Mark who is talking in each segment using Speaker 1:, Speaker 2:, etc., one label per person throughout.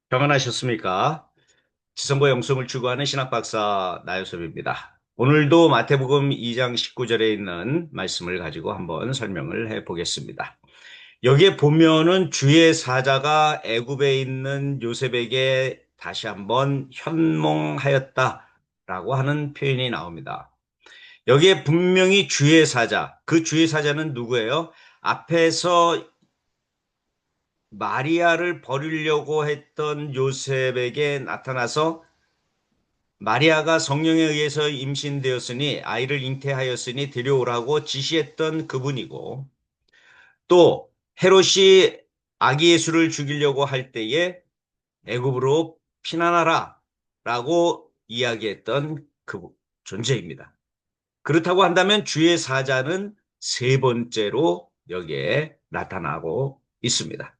Speaker 1: 평안하셨습니까? 지성과 영성을 추구하는 신학박사 나요섭입니다. 오늘도 마태복음 2장 19절에 있는 말씀을 가지고 한번 설명을 해보겠습니다. 여기에 보면은 주의 사자가 애굽에 있는 요셉에게 다시 한번 현몽하였다라고 하는 표현이 나옵니다. 여기에 분명히 주의 사자, 그 주의 사자는 누구예요? 앞에서 마리아를 버리려고 했던 요셉에게 나타나서 마리아가 성령에 의해서 임신되었으니 아이를 잉태하였으니 데려오라고 지시했던 그분이고, 또 헤롯이 아기 예수를 죽이려고 할 때에 애굽으로 피난하라 라고 이야기했던 그 존재입니다. 그렇다고 한다면 주의 사자는 세 번째로 여기에 나타나고 있습니다.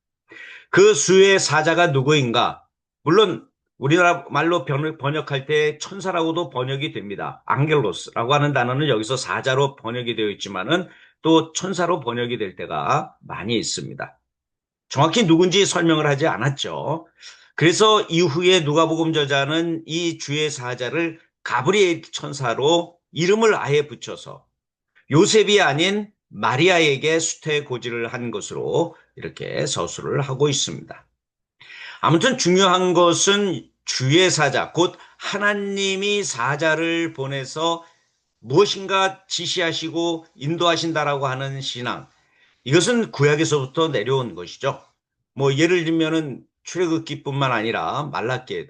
Speaker 1: 그 수의 사자가 누구인가? 물론 우리나라 말로 번역할 때 천사라고도 번역이 됩니다. 앙겔로스라고 하는 단어는 여기서 사자로 번역이 되어 있지만은 또 천사로 번역이 될 때가 많이 있습니다. 정확히 누군지 설명을 하지 않았죠. 그래서 이후에 누가복음 저자는 이 주의 사자를 가브리엘 천사로 이름을 아예 붙여서 요셉이 아닌 마리아에게 수태고지를 한 것으로 이렇게 서술을 하고 있습니다. 아무튼 중요한 것은 주의 사자, 곧 하나님이 사자를 보내서 무엇인가 지시하시고 인도하신다라고 하는 신앙. 이것은 구약에서부터 내려온 것이죠. 뭐 예를 들면은 출애굽기뿐만 아니라 말라기에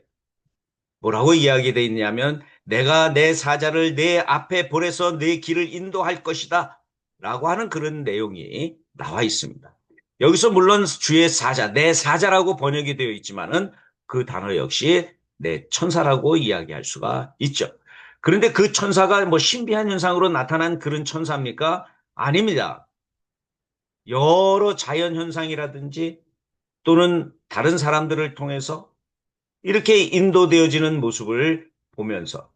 Speaker 1: 뭐라고 이야기되어 있냐면 내가 내 사자를 내 앞에 보내서 내 길을 인도할 것이다 라고 하는 그런 내용이 나와 있습니다. 여기서 물론 주의 사자, 내 사자라고 번역이 되어 있지만은 그 단어 역시 내 천사라고 이야기할 수가 있죠. 그런데 그 천사가 뭐 신비한 현상으로 나타난 그런 천사입니까? 아닙니다. 여러 자연 현상이라든지 또는 다른 사람들을 통해서 이렇게 인도되어지는 모습을 보면서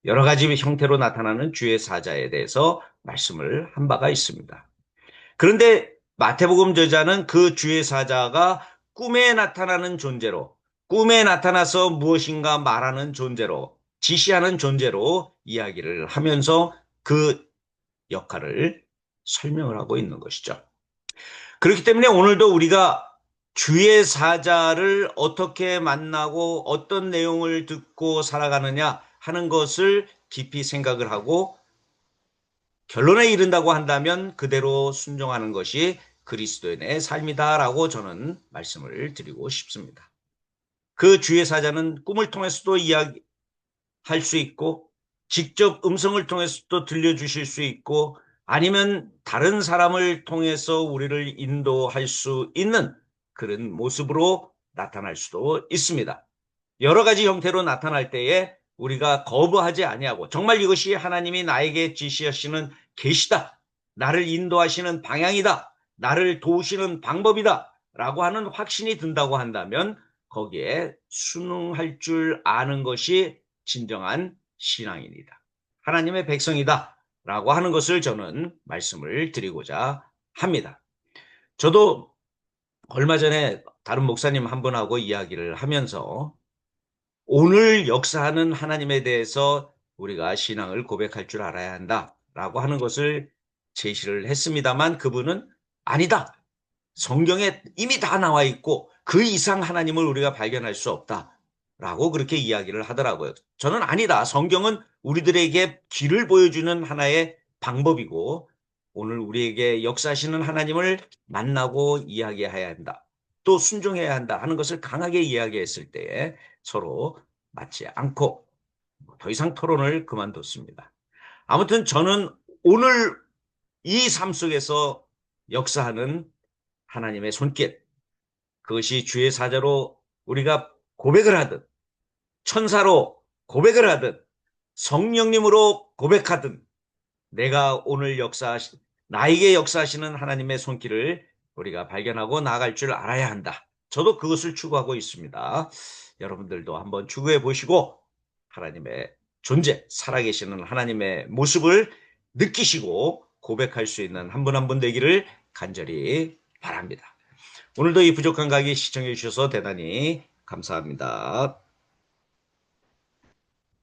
Speaker 1: 여러 가지 형태로 나타나는 주의 사자에 대해서 말씀을 한 바가 있습니다. 그런데 마태복음 저자는 그 주의 사자가 꿈에 나타나는 존재로, 꿈에 나타나서 무엇인가 말하는 존재로, 지시하는 존재로 이야기를 하면서 그 역할을 설명을 하고 있는 것이죠. 그렇기 때문에 오늘도 우리가 주의 사자를 어떻게 만나고 어떤 내용을 듣고 살아가느냐 하는 것을 깊이 생각을 하고 결론에 이른다고 한다면 그대로 순종하는 것이 그리스도인의 삶이다라고 저는 말씀을 드리고 싶습니다. 그 주의 사자는 꿈을 통해서도 이야기할 수 있고 직접 음성을 통해서도 들려주실 수 있고 아니면 다른 사람을 통해서 우리를 인도할 수 있는 그런 모습으로 나타날 수도 있습니다. 여러 가지 형태로 나타날 때에 우리가 거부하지 아니하고 정말 이것이 하나님이 나에게 지시하시는 계시다. 나를 인도하시는 방향이다. 나를 도우시는 방법이다. 라고 하는 확신이 든다고 한다면 거기에 순응할 줄 아는 것이 진정한 신앙입니다. 하나님의 백성이다. 라고 하는 것을 저는 말씀을 드리고자 합니다. 저도 얼마 전에 다른 목사님 한 분하고 이야기를 하면서 오늘 역사하는 하나님에 대해서 우리가 신앙을 고백할 줄 알아야 한다라고 하는 것을 제시를 했습니다만 그분은 아니다. 성경에 이미 다 나와 있고 그 이상 하나님을 우리가 발견할 수 없다라고 그렇게 이야기를 하더라고요. 저는 아니다. 성경은 우리들에게 길을 보여주는 하나의 방법이고 오늘 우리에게 역사하시는 하나님을 만나고 이야기해야 한다. 또 순종해야 한다 하는 것을 강하게 이야기했을 때에 서로 맞지 않고 더 이상 토론을 그만뒀습니다. 아무튼 저는 오늘 이 삶 속에서 역사하는 하나님의 손길, 그것이 주의 사자로 우리가 고백을 하든, 천사로 고백을 하든, 성령님으로 고백하든, 내가 오늘 나에게 역사하시는 하나님의 손길을 우리가 발견하고 나아갈 줄 알아야 한다. 저도 그것을 추구하고 있습니다. 여러분들도 한번 추구해 보시고 하나님의 존재, 살아계시는 하나님의 모습을 느끼시고 고백할 수 있는 한 분 한 분 되기를 간절히 바랍니다. 오늘도 이 부족한 가게 시청해 주셔서 대단히 감사합니다.